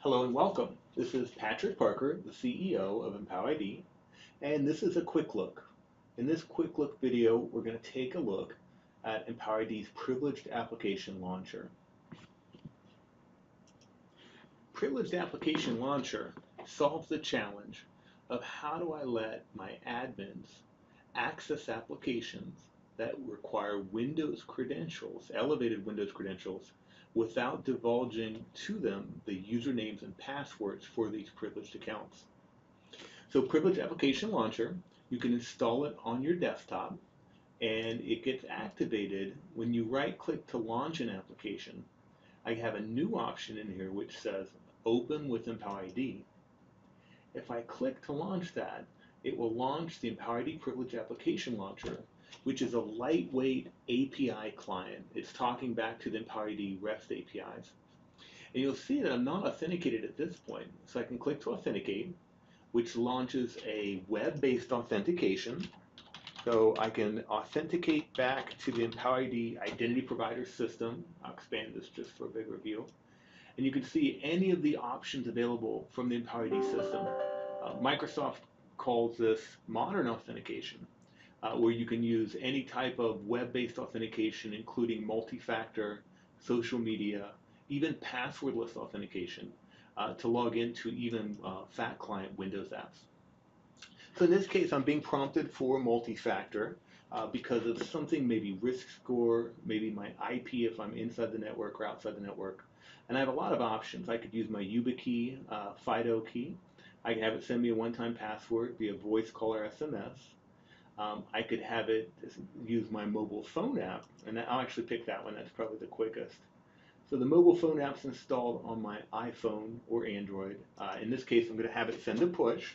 Hello and welcome. This is Patrick Parker, the CEO of EmpowerID, and this is a quick look. In this quick look video, we're going to take a look at EmpowerID's Privileged Application Launcher. Privileged Application Launcher solves the challenge of how do I let my admins access applications that require Windows credentials, elevated Windows credentials, without divulging to them the usernames and passwords for these privileged accounts. So Privileged Application Launcher, you can install it on your desktop, and it gets activated when you right-click to launch an application. I have a new option in here which says Open with EmpowerID. If I click to launch that, it will launch the EmpowerID Privileged Application Launcher, which is a lightweight API client. It's talking back to the EmpowerID REST APIs. And you'll see that I'm not authenticated at this point. So I can click to authenticate, which launches a web-based authentication. So I can authenticate back to the EmpowerID identity provider system. I'll expand this just for a bigger view. And you can see any of the options available from the EmpowerID system. Microsoft calls this modern authentication, where you can use any type of web-based authentication, including multi-factor, social media, even passwordless authentication, to log into even fat client Windows apps. So in this case, I'm being prompted for multi-factor because of something, maybe risk score, maybe my IP if I'm inside the network or outside the network. And I have a lot of options. I could use my YubiKey, FIDO key. I can have it send me a one-time password via voice call or SMS. I could have it use my mobile phone app, and I'll actually pick that one. That's probably the quickest. So the mobile phone app's installed on my iPhone or Android. In this case, I'm going to have it send a push.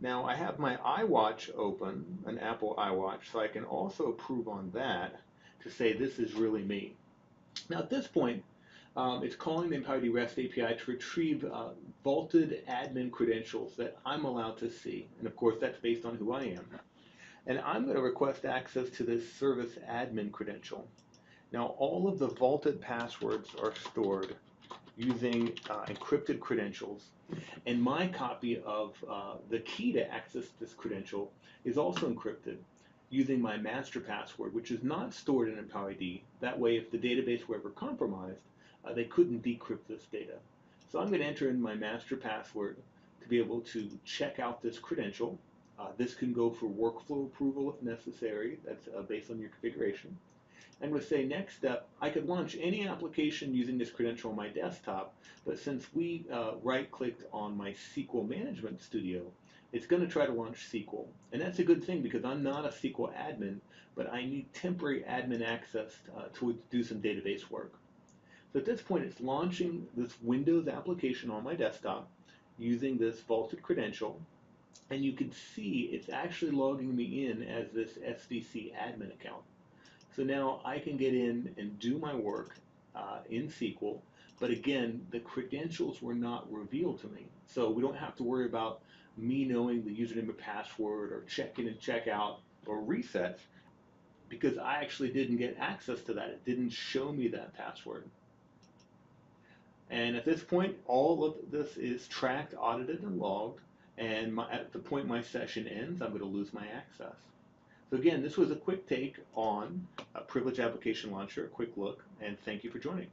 Now I have my iWatch open, an Apple iWatch, so I can also approve on that to say this is really me. Now at this point, it's calling the EmpowerID REST API to retrieve vaulted admin credentials that I'm allowed to see. And of course, that's based on who I am. And I'm going to request access to this service admin credential. Now, all of the vaulted passwords are stored using encrypted credentials. And my copy of the key to access this credential is also encrypted using my master password, which is not stored in EmpowerID. That way, if the database were ever compromised, they couldn't decrypt this data. So I'm going to enter in my master password to be able to check out this credential. This can go for workflow approval if necessary. That's based on your configuration. And we'll say next step, I could launch any application using this credential on my desktop, but since we right-clicked on my SQL Management Studio, it's going to try to launch SQL. And that's a good thing because I'm not a SQL admin, but I need temporary admin access to do some database work. So at this point, it's launching this Windows application on my desktop using this vaulted credential. And you can see it's actually logging me in as this SVC admin account. So now I can get in and do my work in SQL, but again, the credentials were not revealed to me. So we don't have to worry about me knowing the username and password or check in and check out or resets because I actually didn't get access to that. It didn't show me that password. And at this point, all of this is tracked, audited, and logged. And at the point my session ends, I'm going to lose my access. So again, this was a quick take on a Privileged Application Launcher, a quick look, and thank you for joining.